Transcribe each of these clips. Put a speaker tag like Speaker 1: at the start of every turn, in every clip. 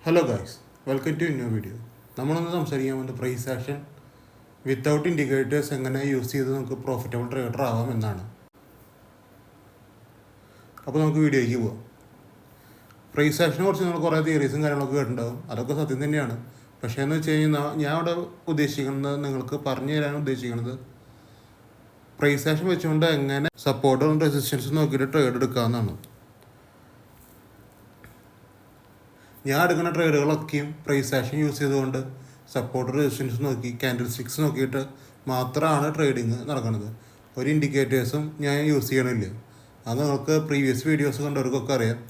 Speaker 1: Hello guys, welcome to new video. നമ്മളൊന്ന് സംസാരിക്കാൻ വേണ്ടി പ്രൈസ് ആക്ഷൻ വിത്തൗട്ട് ഇൻഡിക്കേറ്റേഴ്സ് എങ്ങനെ യൂസ് ചെയ്ത് നമുക്ക് പ്രോഫിറ്റബിൾ ട്രേഡർ ആവാം എന്നാണ്. അപ്പോൾ നമുക്ക് വീഡിയോയ്ക്ക് പോവാം. പ്രൈസ് ആക്ഷനെ കുറിച്ച് നമ്മൾ കുറേ തിയറീസും കാര്യങ്ങളൊക്കെ കേട്ടിട്ടുണ്ടാകും. അതൊക്കെ സത്യം തന്നെയാണ്. പക്ഷേ എന്ന് വെച്ച് കഴിഞ്ഞാൽ ഞാൻ അവിടെ ഉദ്ദേശിക്കുന്നത്, നിങ്ങൾക്ക് പറഞ്ഞു തരാൻ ഉദ്ദേശിക്കുന്നത്, പ്രൈസ് ആക്ഷൻ വെച്ചുകൊണ്ട് എങ്ങനെ സപ്പോർട്ടും റെസിസ്റ്റൻസും നോക്കിയിട്ട് ട്രേഡ് എടുക്കാമെന്നാണ്. ഞാൻ എടുക്കുന്ന ട്രേഡുകളൊക്കെയും പ്രൈസ് ആക്ഷൻ യൂസ് ചെയ്തുകൊണ്ട് സപ്പോർട്ട് റെസിസ്റ്റൻസ് നോക്കി ക്യാൻഡിൽ സ്റ്റിക്സ് നോക്കിയിട്ട് മാത്രമാണ് ട്രേഡിങ് നടക്കുന്നത്. ഒരു ഇൻഡിക്കേറ്റേഴ്സും ഞാൻ യൂസ് ചെയ്യണില്ല. അത് നിങ്ങൾക്ക് പ്രീവിയസ് വീഡിയോസ് കണ്ടവർക്കൊക്കെ അറിയാം.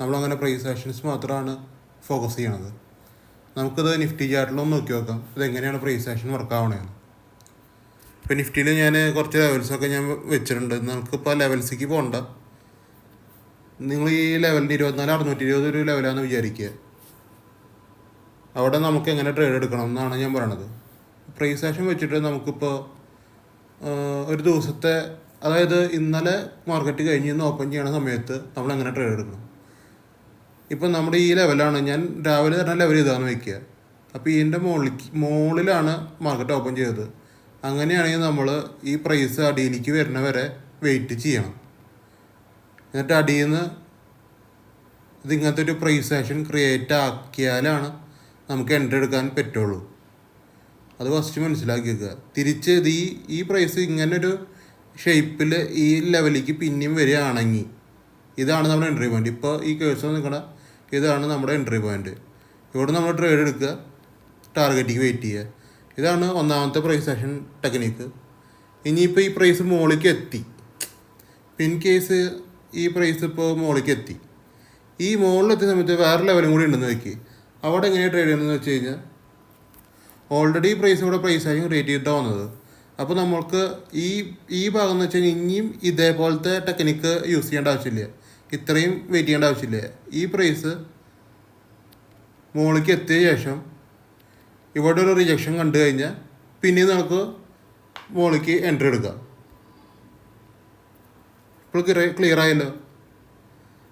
Speaker 1: നമ്മളങ്ങനെ പ്രൈസ് ആക്ഷൻസ് മാത്രമാണ് ഫോക്കസ് ചെയ്യണത്. നമുക്കിത് നിഫ്റ്റി ചാർട്ടിലൊന്ന് നോക്കി നോക്കാം ഇതെങ്ങനെയാണ് പ്രൈസ് ആക്ഷൻ വർക്കാവണേന്ന്. ഇപ്പോൾ നിഫ്റ്റിയിൽ ഞാൻ കുറച്ച് ലെവൽസൊക്കെ ഞാൻ വെച്ചിട്ടുണ്ട്. നമുക്കിപ്പോൾ ലെവൽസിലേക്ക് പോകണ്ട. നിങ്ങൾ ഈ ലെവലിൻ്റെ 24,620 ഒരു ലെവലാണെന്ന് വിചാരിക്കുക. അവിടെ നമുക്ക് എങ്ങനെ ട്രേഡ് എടുക്കണം എന്നാണ് ഞാൻ പറയണത്. പ്രൈസ് ആക്ഷൻ വെച്ചിട്ട് നമുക്കിപ്പോൾ ഒരു ദിവസത്തെ, അതായത് ഇന്നലെ മാർക്കറ്റ് കഴിഞ്ഞ് ഇന്ന് ഓപ്പൺ ചെയ്യണ സമയത്ത് നമ്മൾ എങ്ങനെ ട്രേഡ് എടുക്കണം. ഇപ്പം നമ്മുടെ ഈ ലെവലാണ്, ഞാൻ രാവിലെ തന്നെ ലെവൽ ചെയ്താന്ന് വയ്ക്കുക. അപ്പോൾ ഇതിൻ്റെ മുകളിലാണ് മാർക്കറ്റ് ഓപ്പൺ ചെയ്തത്. അങ്ങനെയാണെങ്കിൽ നമ്മൾ ഈ പ്രൈസ് അടിയിലേക്ക് വരുന്ന വരെ വെയിറ്റ് ചെയ്യണം. എന്നിട്ട് അടിയിൽ നിന്ന് ഇതിങ്ങനത്തെ ഒരു പ്രൈസ് ആക്ഷൻ ക്രിയേറ്റ് ആക്കിയാലാണ് നമുക്ക് എൻട്രി എടുക്കാൻ പറ്റുള്ളൂ. അത് ഫസ്റ്റ് മനസ്സിലാക്കി വെക്കുക. തിരിച്ച് ഈ പ്രൈസ് ഇങ്ങനൊരു ഷേപ്പിൽ ഈ ലെവലിലേക്ക് പിന്നെയും വരികയാണെങ്കിൽ ഇതാണ് നമ്മുടെ എൻട്രി പോയിൻ്റ്. ഇപ്പോൾ ഈ കേഴ്സർ നിൽക്കണ ഇതാണ് നമ്മുടെ എൻട്രി പോയിൻ്റ്. ഇവിടെ നമ്മൾ ട്രേഡ് എടുക്കുക, ടാർഗറ്റിക്ക് വെയിറ്റ് ചെയ്യുക. ഇതാണ് ഒന്നാമത്തെ പ്രൈസ് ആക്ഷൻ ടെക്നിക്ക്. ഇനിയിപ്പോൾ ഈ പ്രൈസ് മുകളിലേക്ക് എത്തി, ഇൻ കേസ് ഈ പ്രൈസ് ഇപ്പോൾ മുകളിലേക്ക് എത്തി, ഈ മുകളിലെത്തിയ സമയത്ത് വേറെ ലെവലും കൂടി ഉണ്ടെന്ന് വയ്ക്കുക. അവിടെ എങ്ങനെയാണ് ട്രേഡ് ചെയ്യണമെന്ന് വെച്ച് കഴിഞ്ഞാൽ, ഓൾറെഡി പ്രൈസ് ഇവിടെ പ്രൈസ് ആയി ക്രിയേറ്റ് ചെയ്തിട്ടാണ് വന്നത്. അപ്പോൾ നമ്മൾക്ക് ഈ ഭാഗം എന്ന് വെച്ച് കഴിഞ്ഞാൽ ഇനിയും ഇതേപോലത്തെ ടെക്നിക്ക് യൂസ് ചെയ്യേണ്ട ആവശ്യമില്ല, ഇത്രയും വെയിറ്റ് ചെയ്യേണ്ട ആവശ്യമില്ല. ഈ പ്രൈസ് മുകളിലേക്ക് എത്തിയ ശേഷം ഇവിടെ ഒരു റിജക്ഷൻ കണ്ടു കഴിഞ്ഞാൽ പിന്നെ നമുക്ക് മുകളിലേക്ക് എൻട്രി എടുക്കാം. ഇപ്പോൾ ക്ലിയർ ആയല്ലോ.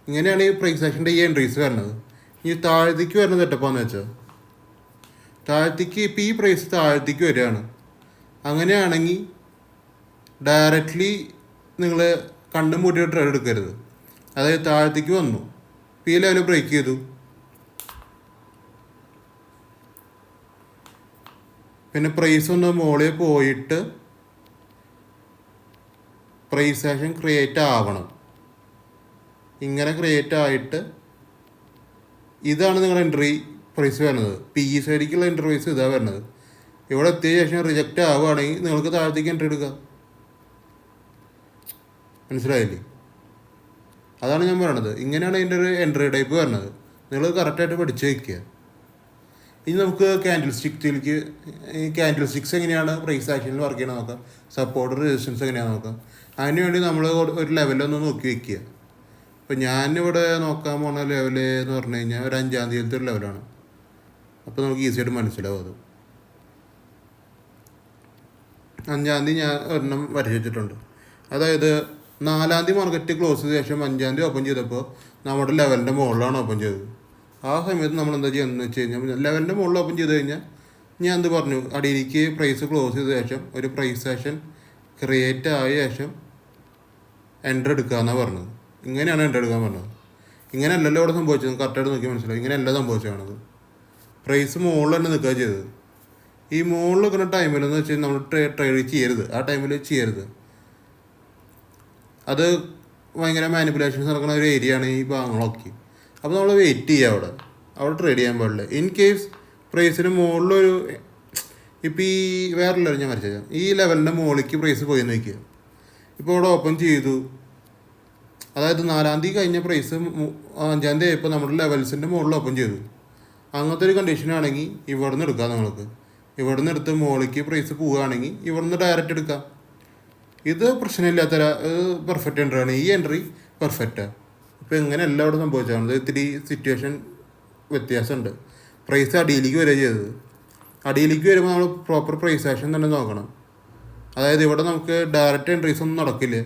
Speaker 1: ഇങ്ങനെയാണ് ഈ പ്രൈസ് ആക്ഷൻ്റെ ഈ എൻട്രീസ് വരുന്നത്. ഇനി താഴത്തേക്ക് വരുന്ന സെറ്റപ്പാന്ന് വെച്ചാൽ, താഴത്തേക്ക് ഇപ്പോൾ ഈ പ്രൈസ് താഴത്തേക്ക് വരികയാണ്. അങ്ങനെയാണെങ്കിൽ ഡയറക്റ്റ്ലി നിങ്ങൾ കണ്ടും മൂട്ടിയിട്ട് ട്രേഡ് എടുക്കരുത്. അതായത് താഴത്തേക്ക് വന്നു, ഈ ലെവൽ ബ്രേക്ക് ചെയ്തു, പിന്നെ പ്രൈസ് ഒന്ന് മുകളിൽ പോയിട്ട് പ്രൈസ് ആക്ഷൻ ക്രിയേറ്റ് ആവണം. ഇങ്ങനെ ക്രിയേറ്റ് ആയിട്ട് ഇതാണ് നിങ്ങളുടെ എൻട്രി പ്രൈസ് വരുന്നത്. പി ഇ സൈഡിലേക്കുള്ള എൻട്രി പ്രൈസ് ഇതാണ് വരുന്നത്. ഇവിടെ എത്തിയ ശേഷം റിജക്റ്റ് ആവുകയാണെങ്കിൽ നിങ്ങൾക്ക് താഴത്തേക്ക് എൻട്രി എടുക്കാം. മനസ്സിലായില്ലേ? അതാണ് ഞാൻ പറയണത്. ഇങ്ങനെയാണ് അതിൻ്റെ ഒരു എൻട്രി ടൈപ്പ് വരുന്നത്. നിങ്ങൾ കറക്റ്റായിട്ട് പഠിച്ച് വയ്ക്കുക. ഇനി നമുക്ക് ക്യാൻഡിൽ സ്റ്റിക്സ് എങ്ങനെയാണ് പ്രൈസ് ആക്ഷനിൽ വർക്ക് ചെയ്യണം നോക്കാം. സപ്പോർട്ട് റെസിസ്റ്റൻസ് എങ്ങനെയാണെന്ന് നോക്കാം. അതിനുവേണ്ടി നമ്മൾ ഒരു ലെവലൊന്ന് നോക്കി വയ്ക്കുക. ഇപ്പോൾ ഞാനിവിടെ നോക്കാൻ പോകുന്ന ലെവൽ എന്ന് പറഞ്ഞു കഴിഞ്ഞാൽ ഒരു 5-ാം തീയതിയിലത്തെ ഒരു ലെവലാണ്. അപ്പോൾ നമുക്ക് ഈസിയായിട്ട് മനസ്സിലാവും. അത് 5-ാം തീയതി ഞാൻ ഒരെണ്ണം വരച്ച് വെച്ചിട്ടുണ്ട്. അതായത് 4-ാം തീയതി മാർക്കറ്റ് ക്ലോസ് ചെയ്ത ശേഷം 5-ാം തീയതി ഓപ്പൺ ചെയ്തപ്പോൾ നമ്മുടെ ലെവലിൻ്റെ മുകളിലാണ് ഓപ്പൺ ചെയ്തത്. ആ സമയത്ത് നമ്മൾ എന്താ ചെയ്യുന്നത് വെച്ച് കഴിഞ്ഞാൽ, ലെവലിൻ്റെ മുകളിൽ ഓപ്പൺ ചെയ്ത് കഴിഞ്ഞാൽ ഞാൻ എന്ത് പറഞ്ഞു, അടിയിലേക്ക് പ്രൈസ് ക്ലോസ് ചെയ്ത ശേഷം ഒരു പ്രൈസ് ആക്ഷൻ ക്രിയേറ്റ് ആയ ശേഷം എൻട്രി എടുക്കാമെന്നാണ് പറഞ്ഞത്. ഇങ്ങനെയാണ് എൻട്രി എടുക്കാൻ പറഞ്ഞത്. ഇങ്ങനെയല്ലല്ലോ ഇവിടെ സംഭവിച്ചത്. കറക്റ്റായിട്ട് നോക്കി മനസ്സിലായി. ഇങ്ങനെയല്ല സംഭവിച്ചത്. പ്രൈസ് മുകളിൽ തന്നെ നിൽക്കുക ചെയ്തത്. ഈ മുകളിൽ നിൽക്കുന്ന ടൈമിലെന്ന് വെച്ച് കഴിഞ്ഞാൽ നമ്മൾ ട്രേഡ് ചെയ്യരുത്. ആ ടൈമിൽ ചെയ്യരുത്. അത് ഭയങ്കര മാനിപ്പുലേഷൻസ് നടക്കുന്ന ഒരു ഏരിയയാണ് ഈ ഭാഗങ്ങളൊക്കെ. അപ്പോൾ നമ്മൾ വെയിറ്റ് ചെയ്യുക. അവിടെ ട്രേഡ് ചെയ്യാൻ പാടില്ല. ഇൻ കേസ് പ്രൈസിന് മുകളിലൊരു, ഇപ്പോൾ ഈ വേറെ ലെവൽ ഞാൻ വരച്ചാൽ, ഈ ലെവലിൻ്റെ മുകളിലേക്ക് പ്രൈസ് പോയി നോക്കുക. ഇപ്പോൾ ഇവിടെ ഓപ്പൺ ചെയ്തു, അതായത് 4-ാം തീയതി കഴിഞ്ഞ പ്രൈസ് 5-ാം തീയതി ആയപ്പോൾ നമ്മുടെ ലെവൽസിൻ്റെ മുകളിൽ ഓപ്പൺ ചെയ്തു. അങ്ങനത്തെ ഒരു കണ്ടീഷനാണെങ്കിൽ ഇവിടെ നിന്ന് എടുക്കാം. നിങ്ങൾക്ക് ഇവിടെ നിന്ന് എടുത്ത് മുകളിലേക്ക് പ്രൈസ് പോവുകയാണെങ്കിൽ ഇവിടെ നിന്ന് ഡയറക്റ്റ് എടുക്കാം. ഇത് പ്രശ്നമില്ലാത്ത പെർഫെക്റ്റ് എൻട്രിയാണ്. ഈ എൻട്രി പെർഫെക്റ്റാണ്. ഇപ്പോൾ എങ്ങനെയല്ല ഇവിടെ സംഭവിച്ചത്. ഇത്തിരി സിറ്റുവേഷൻ വ്യത്യാസമുണ്ട്. പ്രൈസ് അടിയിലേക്ക് വരിക ചെയ്തത്. അടിയിലേക്ക് വരുമ്പോൾ നമ്മൾ പ്രോപ്പർ പ്രൈസ് ആക്ഷൻ തന്നെ നോക്കണം. അതായത് ഇവിടെ നമുക്ക് ഡയറക്റ്റ് എൻട്രീസ് ഒന്നും നടക്കില്ല.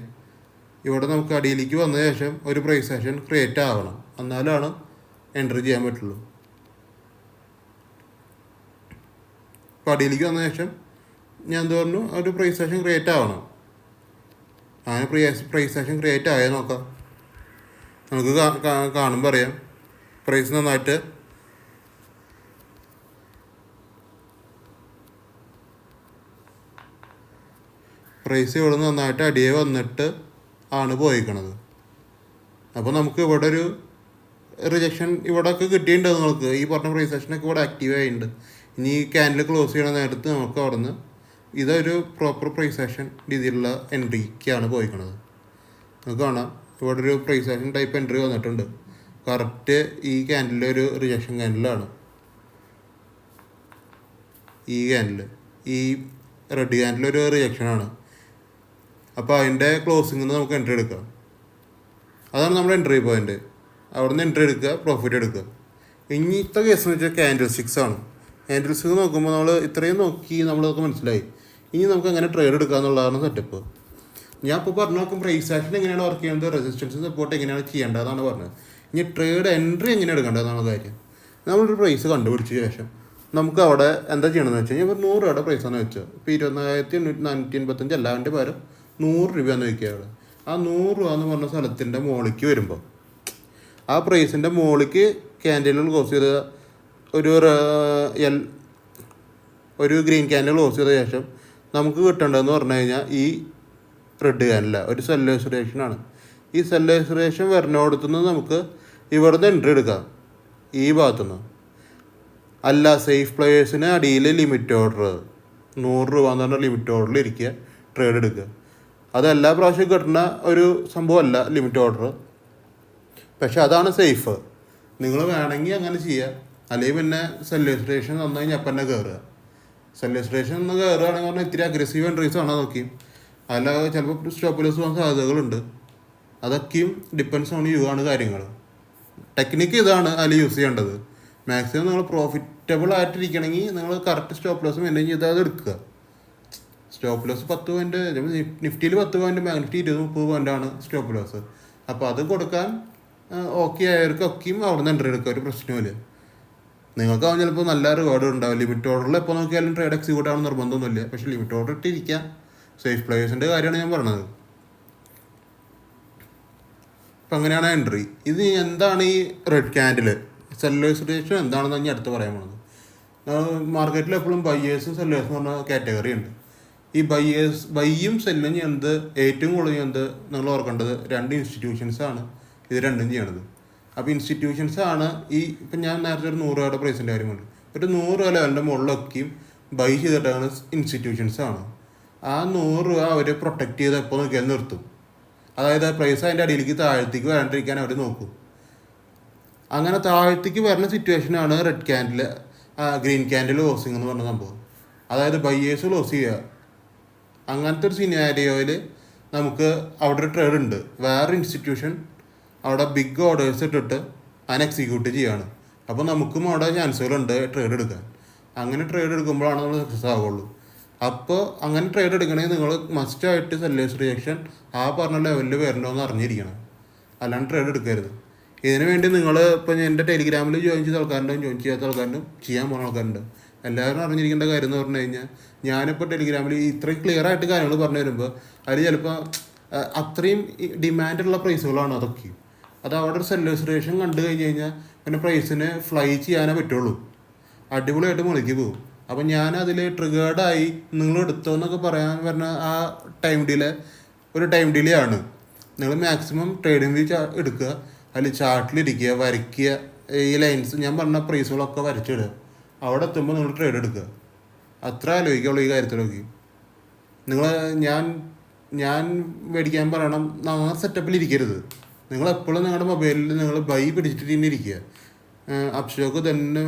Speaker 1: ഇവിടെ നമുക്ക് അടിയിലേക്ക് വന്ന ശേഷം ഒരു പ്രൈസ് ആക്ഷൻ ക്രിയേറ്റ് ആവണം. എന്നാലാണ് എൻട്രി ചെയ്യാൻ പറ്റുള്ളൂ. അപ്പോൾ അടിയിലേക്ക് വന്ന ശേഷം ഞാൻ എന്ത് പറഞ്ഞു, ഒരു പ്രൈസ് ആക്ഷൻ ക്രിയേറ്റ് ആവണം. അങ്ങനെ പ്രൈസ് ആക്ഷൻ ക്രിയേറ്റ് ആയാൽ നോക്കാം. നമുക്ക് കാണുമ്പോൾ അറിയാം പ്രൈസ് നന്നായിട്ട് ഇവിടെ നന്നായിട്ട് അടിയെ വന്നിട്ട് ആണ് പോയിക്കണത്. അപ്പോൾ നമുക്ക് ഇവിടെ ഒരു റിജക്ഷൻ ഇവിടെയൊക്കെ കിട്ടിയിട്ടുണ്ട്. നിങ്ങൾക്ക് ഈ പറഞ്ഞ പ്രൈസ് ആക്ഷനൊക്കെ ഇവിടെ ആക്റ്റീവ് ആയിട്ടുണ്ട്. ഇനി ക്യാൻഡിൽ ക്ലോസ് ചെയ്യണ നേരത്ത് നമുക്ക് അവിടെ നിന്ന് ഇതൊരു പ്രോപ്പർ പ്രൈസ് ആക്ഷൻ രീതിയിലുള്ള എൻട്രിക്കാണ് പോയിക്കണത്. നമുക്ക് കാണാം ഇവിടെ ഒരു പ്രൈസ് ആക്ഷൻ ടൈപ്പ് എൻട്രി വന്നിട്ടുണ്ട്. കറക്റ്റ് ഈ ക്യാൻഡിലെ ഒരു റിജക്ഷൻ ക്യാൻഡിലാണ്. ഈ ക്യാൻഡിൽ ഈ റെഡ് ക്യാൻഡിലൊരു റിജക്ഷനാണ്. അപ്പോൾ അതിൻ്റെ ക്ലോസിംഗ് നിന്ന് നമുക്ക് എൻട്രി എടുക്കാം. അതാണ് നമ്മുടെ എൻട്രി പോയിൻ്റ്. അവിടെ നിന്ന് എൻട്രി എടുക്കുക, പ്രോഫിറ്റ് എടുക്കുക. ഇനിത്തെ കേസ് എന്ന് വെച്ചാൽ ക്യാൻഡിൽ സ്റ്റിക്സ് ആണ്. ക്യാൻഡിൽ സ്റ്റിക്സ് നോക്കുമ്പോൾ നമ്മൾ ഇത്രയും നോക്കി നമ്മളതൊക്കെ മനസ്സിലായി. ഇനി നമുക്ക് എങ്ങനെ ട്രേഡ് എടുക്കുക എന്നുള്ളതാണ് സെറ്റപ്പ്. ഞാൻ ഇപ്പോൾ പറഞ്ഞു നോക്കും പ്രൈസ് ആക്ഷൻ എങ്ങനെയാണ് വർക്ക് ചെയ്യുന്നത്, റെസിസ്റ്റൻസ് സപ്പോർട്ട് എങ്ങനെയാണ് ചെയ്യേണ്ടതെന്നാണ് പറഞ്ഞത്. ഇനി ട്രേഡ് എൻട്രി എങ്ങനെ എടുക്കേണ്ടതെന്നാണ് കാര്യം. നമ്മളൊരു പ്രൈസ് കണ്ടുപിടിച്ച ശേഷം നമുക്ക് അവിടെ എന്താ ചെയ്യണമെന്ന് വെച്ച് കഴിഞ്ഞാൽ 100 രൂപയുടെ പ്രൈസാണെന്ന് വെച്ചാൽ ഇപ്പോൾ 24,485 അല്ല, അതിൻ്റെ പകരം 100 രൂപയെന്ന് വയ്ക്കുക. അവിടെ ആ 100 രൂപ എന്ന് പറഞ്ഞ സ്ഥലത്തിൻ്റെ മുകളിലേക്ക് വരുമ്പോൾ ആ പ്രൈസിൻ്റെ മുകളിലേക്ക് ക്യാൻഡിലുകൾ ക്ലോസ് ചെയ്ത ഒരു ഗ്രീൻ ക്യാൻഡിൽ ക്ലോസ് ചെയ്ത ശേഷം നമുക്ക് കിട്ടേണ്ടതെന്ന് പറഞ്ഞു കഴിഞ്ഞാൽ ഈ റെഡ് ക്യാൻഡില ഒരു സെല്ലേഴ്സ് റിയാക്ഷനാണ്. ഈ സെല്ലേഴ്സ് റിയാക്ഷൻ വരുന്നിടത്തുനിന്ന് നമുക്ക് ഇവിടുന്ന് എൻട്രി എടുക്കാം. ഈ ഭാഗത്തുനിന്ന് അല്ല, സേഫ് പ്ലെയേഴ്സിന് അടിയിൽ ലിമിറ്റ് ഓർഡർ 100 രൂപ എന്ന് പറഞ്ഞാൽ ലിമിറ്റ് ഓർഡറിൽ ഇരിക്കുക, ട്രേഡ് എടുക്കുക. അത് എല്ലാ പ്രാവശ്യവും കിട്ടുന്ന ഒരു സംഭവമല്ല ലിമിറ്റ് ഓർഡർ, പക്ഷെ അതാണ് സേഫ്. നിങ്ങൾ വേണമെങ്കിൽ അങ്ങനെ ചെയ്യുക. അല്ലെങ്കിൽ പിന്നെ സെല്ലേഴ്സ് റിയാക്ഷൻ വന്നു കഴിഞ്ഞാൽ അപ്പം തന്നെ കയറുക. സെല്ലേഴ്സ് റിയാക്ഷൻ ഒന്ന് കയറുകയാണെങ്കിൽ പറഞ്ഞാൽ ഇത്തിരി അഗ്രസീവ് എൻട്രീസ് ആണോ നോക്കി, അല്ല ചിലപ്പോൾ സ്റ്റോപ്പ് ലോസ് പോകാൻ സാധ്യതകളുണ്ട്. അതൊക്കെയും ഡിപ്പെൻസ് ഓൺ യു ആണ് കാര്യങ്ങൾ. ടെക്നിക്ക് ഇതാണ് അതിൽ യൂസ് ചെയ്യേണ്ടത്. മാക്സിമം നിങ്ങൾ പ്രോഫിറ്റബിൾ ആയിട്ടിരിക്കണമെങ്കിൽ നിങ്ങൾ കറക്റ്റ് സ്റ്റോപ്പ് ലോസ് മെയിൻറ്റെയിൻ ചെയ്താൽ അത് എടുക്കുക. സ്റ്റോപ്പ് ലോസ് 10 പോയിൻറ്റ്, നിഫ്റ്റിയിൽ 10 പോയിൻറ്റ്, നിഫ്റ്റി 20-30 പോയിൻ്റാണ് സ്റ്റോപ്പ് ലോസ്. അപ്പോൾ അത് കൊടുക്കാൻ ഓക്കെ ആയവർക്കൊക്കെയും അവിടെ നിന്ന് എൻട്രി എടുക്കുക, ഒരു പ്രശ്നമില്ല. നിങ്ങൾക്കാവും ചിലപ്പോൾ നല്ല റിവാർഡ് ഉണ്ടാവും. ലിമിറ്റ് ഓർഡറിൽ എപ്പോൾ നോക്കിയാലും ട്രേഡ് എക്സിക്യൂട്ട് ആവണം നിർബന്ധമൊന്നുമില്ല, പക്ഷേ ലിമിറ്റ് ഓർഡർ ഇട്ടിരിക്കാം. സേഫ് പ്ലേയേഴ്സിൻ്റെ കാര്യമാണ് ഞാൻ പറഞ്ഞത്. അപ്പം അങ്ങനെയാണ് എൻട്രി. ഇത് എന്താണ് ഈ റെഡ് ക്യാൻഡിൽ സെല്ലേഴ്സ് റിയാക്ഷൻ എന്താണെന്ന് ഞാൻ അടുത്ത് പറയാൻ പോകുന്നത്. മാർക്കറ്റിൽ എപ്പോഴും ബയ്യേഴ്സും സെല്ലേഴ്സും എന്ന് പറഞ്ഞ കാറ്റഗറി ഉണ്ട്. ഈ ബയ്യും സെല്ലും ചെയ്യുന്നത് ഏറ്റവും കൂടുതൽ ചെയ്യുന്നത് നിങ്ങൾ ഓർക്കേണ്ടത് 2 ഇൻസ്റ്റിറ്റ്യൂഷൻസാണ് ഇത് രണ്ടും ചെയ്യണത്. അപ്പോൾ ഇൻസ്റ്റിറ്റ്യൂഷൻസാണ് ഇപ്പം ഞാൻ നേരത്തെ ഒരു 100 രൂപയുടെ പ്രൈസിൻ്റെ കാര്യം പറഞ്ഞു. ഒരു 100 രൂപ ലെവലിൻ്റെ മുകളിലൊക്കെയും ബൈ ചെയ്തിട്ടാണ് ഇൻസ്റ്റിറ്റ്യൂഷൻസാണ്. ആ 100 രൂപ അവർ പ്രൊട്ടക്റ്റ് ചെയ്ത് എപ്പോൾ നോക്കിയാൽ നിർത്തും. അതായത് പ്രൈസ് അതിൻ്റെ അടിയിലേക്ക് താഴത്തേക്ക് വരാണ്ടിരിക്കാൻ അവർ നോക്കും. അങ്ങനെ താഴത്തേക്ക് വരുന്ന സിറ്റുവേഷനാണ് red candle green candle closing എന്ന് പറഞ്ഞ സംഭവം. അതായത് ബയ്യേഴ്സ് ക്ലോസ് ചെയ്യുക. അങ്ങനത്തെ ഒരു സിനാരിയോയിൽ നമുക്ക് അവിടെ ഒരു ട്രേഡ് ഉണ്ട്. വേറെ ഇൻസ്റ്റിറ്റ്യൂഷൻ അവിടെ ബിഗ് ഓർഡേഴ്സ് ഇട്ടിട്ട് അതിനെ എക്സിക്യൂട്ട് ചെയ്യുകയാണ്. അപ്പോൾ നമുക്കും അവിടെ ചാൻസുകളുണ്ട് ട്രേഡ് എടുക്കാൻ. അങ്ങനെ ട്രേഡ് എടുക്കുമ്പോഴാണ് നമ്മൾ സക്സസ് ആവുള്ളൂ. അപ്പോൾ അങ്ങനെ ട്രേഡ് എടുക്കണമെങ്കിൽ നിങ്ങൾ മസ്റ്റായിട്ട് സെല്ലേഴ്സ് റിയാക്ഷൻ ആ പറഞ്ഞ ലെവലിൽ വരണമെന്ന് അറിഞ്ഞിരിക്കണം. അല്ലാണ്ട് ട്രേഡ് എടുക്കരുത്. ഇതിനു വേണ്ടി നിങ്ങൾ ഇപ്പോൾ എൻ്റെ ടെലിഗ്രാമിൽ ജോയിൻ ചെയ്ത ആൾക്കാരുണ്ടാവും, ജോയിൻ ചെയ്യാത്ത ആൾക്കാരുണ്ട്, ചെയ്യാൻ പോകുന്ന ആൾക്കാരുണ്ട്. എല്ലാവരും അറിഞ്ഞിരിക്കേണ്ട കാര്യം എന്ന് പറഞ്ഞു കഴിഞ്ഞാൽ ഞാനിപ്പോൾ ടെലിഗ്രാമിൽ ഇത്രയും ക്ലിയർ ആയിട്ട് കാര്യങ്ങൾ പറഞ്ഞു വരുമ്പോൾ അതിൽ ചിലപ്പോൾ അത്രയും ഡിമാൻഡുള്ള പ്രൈസുകളാണ് അതൊക്കെ. അത് അവിടെ ഒരു സെല്ലേഴ്സ് റിയാക്ഷൻ കണ്ടു കഴിഞ്ഞ് കഴിഞ്ഞാൽ പിന്നെ പ്രൈസിന് ഫ്ലൈ ചെയ്യാനേ പറ്റുള്ളൂ. അടിപൊളിയായിട്ട് മുകളിലേക്ക് പോകും. അപ്പം ഞാനതിൽ ട്രിഗേർഡായി നിങ്ങൾ എടുത്തോ എന്നൊക്കെ പറയാൻ പറഞ്ഞ ആ ഒരു ടൈം ഡിലേ ആണ്. നിങ്ങൾ മാക്സിമം ട്രേഡിംഗ് വ്യൂ എടുക്കുക, അതിൽ ചാർട്ടിലിരിക്കുക, വരയ്ക്കുക, ഈ ലൈൻസ് ഞാൻ പറഞ്ഞ പ്രൈസുകളൊക്കെ വരച്ചിടുക. അവിടെ എത്തുമ്പോൾ നിങ്ങൾ ട്രേഡ് എടുക്കുക. അത്ര ആലോചിക്കുള്ളൂ ഈ കാര്യത്തിലൊക്കെ. ഞാൻ മേടിക്കാൻ പറയണം നന്നാ സെറ്റപ്പിൽ ഇരിക്കരുത്. നിങ്ങളെപ്പോഴും നിങ്ങളുടെ മൊബൈലിൽ നിങ്ങൾ ബൈ പിടിച്ചിട്ട് തന്നെ ഇരിക്കുക. അപ്സ്റ്റോക്ക് തന്നെ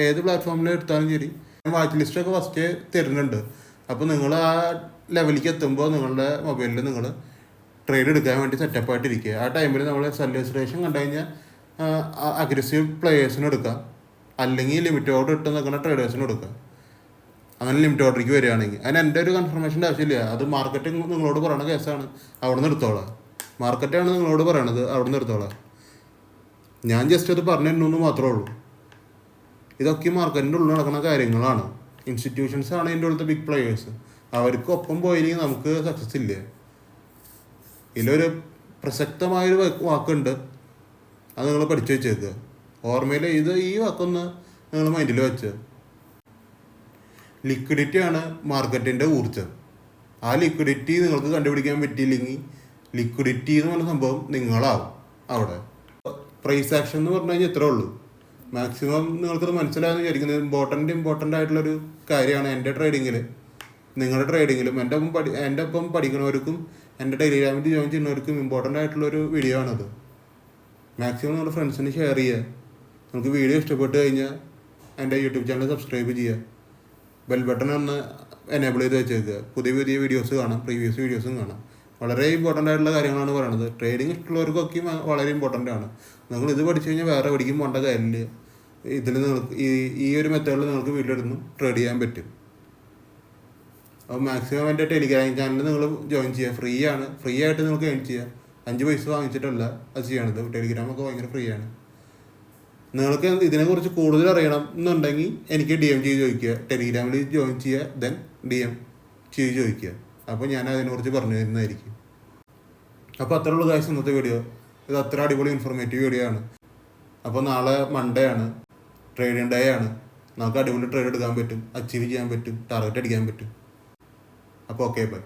Speaker 1: ഏത് പ്ലാറ്റ്ഫോമിൽ എടുത്താലും ശരി വാച്ച് ലിസ്റ്റൊക്കെ ഫസ്റ്റ് തരുന്നുണ്ട്. അപ്പോൾ നിങ്ങൾ ആ ലെവലിലേക്ക് എത്തുമ്പോൾ നിങ്ങളുടെ മൊബൈലിൽ നിങ്ങൾ ട്രേഡ് എടുക്കാൻ വേണ്ടി സെറ്റപ്പായിട്ടിരിക്കുക. ആ ടൈമിൽ നമ്മൾ സെല്ലേഴ്സ് റിയാക്ഷൻ കണ്ടു കഴിഞ്ഞാൽ അഗ്രസീവ് പ്ലെയേഴ്സിന് എടുക്കാം, അല്ലെങ്കിൽ ലിമിറ്റ് ഓർഡർ ഇട്ട് നിൽക്കുന്ന ട്രേഡേഴ്സിന് എടുക്കാം. അങ്ങനെ ലിമിറ്റ് ഓർഡറിലേക്ക് വരികയാണെങ്കിൽ അതിന് എൻ്റെ ഒരു കൺഫർമേഷൻ്റെ ആവശ്യമില്ല. അത് മാർക്കറ്റ് നിങ്ങളോട് പറയുന്ന കേസാണ്, അവിടെ നിന്ന് എടുത്തോളാം. മാർക്കറ്റാണ് നിങ്ങളോട് പറയണത്, അവിടെ നിന്ന് എടുത്തോളാം. ഞാൻ ജസ്റ്റ് അത് പറഞ്ഞു തരുന്നു മാത്രമേ ഉള്ളൂ. ഇതൊക്കെ മാർക്കറ്റിൻ്റെ ഉള്ളിൽ നടക്കുന്ന കാര്യങ്ങളാണ്. ഇൻസ്റ്റിറ്റ്യൂഷൻസ് ആണ് ഇതിൻ്റെ ഉള്ളത്തെ ബിഗ് പ്ലെയേഴ്സ്. അവർക്ക് ഒപ്പം പോയില്ലെങ്കിൽ നമുക്ക് സക്സസ് ഇല്ല. ഇതിലൊരു പ്രസക്തമായൊരു വാക്കുണ്ട്, അത് നിങ്ങൾ പഠിച്ചു വെച്ചേക്കുക. ഓർമ്മയിൽ ഈ വാക്കൊന്ന് നിങ്ങൾ മൈൻഡിൽ വെച്ച്. ലിക്വിഡിറ്റിയാണ് മാർക്കറ്റിൻ്റെ ഊർജ്ജം. ആ ലിക്വിഡിറ്റി നിങ്ങൾക്ക് കണ്ടുപിടിക്കാൻ പറ്റിയില്ലെങ്കിൽ ലിക്വിഡിറ്റി എന്ന് പറഞ്ഞ സംഭവം നിങ്ങളാവും അവിടെ. പ്രൈസ് ആക്ഷൻ എന്ന് പറഞ്ഞു കഴിഞ്ഞാൽ ഇത്രേ ഉള്ളൂ. മാക്സിമം നിങ്ങൾക്കത് മനസ്സിലാകുന്ന വിചാരിക്കുന്നത് ഇമ്പോർട്ടൻ്റ് ആയിട്ടുള്ളൊരു കാര്യമാണ് എൻ്റെ ട്രേഡിങ്ങിൽ, നിങ്ങളുടെ ട്രേഡിങ്ങിലും. എൻ്റെ ഒപ്പം പഠിക്കുന്നവർക്കും എൻ്റെ ടെലിഗ്രാമിൽ ജോയിൻ ചെയ്യുന്നവർക്കും ഇമ്പോർട്ടൻ്റ് ആയിട്ടുള്ളൊരു വീഡിയോ ആണത്. മാക്സിമം നിങ്ങളുടെ ഫ്രണ്ട്സിന് ഷെയർ ചെയ്യുക. നിങ്ങൾക്ക് വീഡിയോ ഇഷ്ടപ്പെട്ട് കഴിഞ്ഞാൽ എൻ്റെ യൂട്യൂബ് ചാനൽ സബ്സ്ക്രൈബ് ചെയ്യുക. ബെൽ ബട്ടൺ ഒന്ന് എനേബിൾ ചെയ്ത് വെച്ചേക്കുക. പുതിയ വീഡിയോസ് കാണാം, പ്രീവിയസ് വീഡിയോസും കാണാം. വളരെ ഇമ്പോർട്ടൻ്റ് ആയിട്ടുള്ള കാര്യങ്ങളാണ് പറയുന്നത്. ട്രേഡിങ് ഇഷ്ടമുള്ളവർക്കൊക്കെ വളരെ ഇമ്പോർട്ടൻ്റ് ആണ്. നിങ്ങൾ ഇത് പഠിച്ചു കഴിഞ്ഞാൽ വേറെ പഠിക്കും പോകേണ്ട കാര്യമില്ല. ഇതിൽ നിങ്ങൾക്ക് ഈ ഒരു മെത്തേഡിൽ നിങ്ങൾക്ക് വീട്ടിലിരുന്ന് ട്രേഡ് ചെയ്യാൻ പറ്റും. അപ്പോൾ മാക്സിമം എൻ്റെ ടെലിഗ്രാം ചാനൽ നിങ്ങൾ ജോയിൻ ചെയ്യുക. ഫ്രീ ആയിട്ട് നിങ്ങൾക്ക് ഏൺ ചെയ്യാം. 5 പൈസ വാങ്ങിച്ചിട്ടല്ല അത് ചെയ്യണത്. ടെലിഗ്രാമൊക്കെ ഭയങ്കര ഫ്രീ ആണ്. നിങ്ങൾക്ക് ഇതിനെക്കുറിച്ച് കൂടുതൽ അറിയണം എന്നുണ്ടെങ്കിൽ എനിക്ക് DM ചെയ്ത് ചോദിക്കുക. ടെലിഗ്രാമിൽ ജോയിൻ ചെയ്യുക, ദെൻ DM ചെയ്ത് ചോദിക്കുക. അപ്പോൾ ഞാൻ അതിനെക്കുറിച്ച് പറഞ്ഞു തരുന്നതായിരിക്കും. അപ്പോൾ അത്രയുള്ള കാര്യം ഇന്നത്തെ വീഡിയോ. ഇത് അത്ര അടിപൊളി ഇൻഫോർമേറ്റീവ് വീഡിയോ ആണ്. അപ്പോൾ നാളെ മൺഡേ ആണ്, ട്രേഡിംഗ് ഡേ ആണ്. നമുക്ക് അടിപൊളി ട്രേഡ് എടുക്കാൻ പറ്റും, അച്ചീവ് ചെയ്യാൻ പറ്റും, ടാർഗറ്റ് അടിക്കാൻ പറ്റും. അപ്പോൾ ഓക്കെ, ബൈ.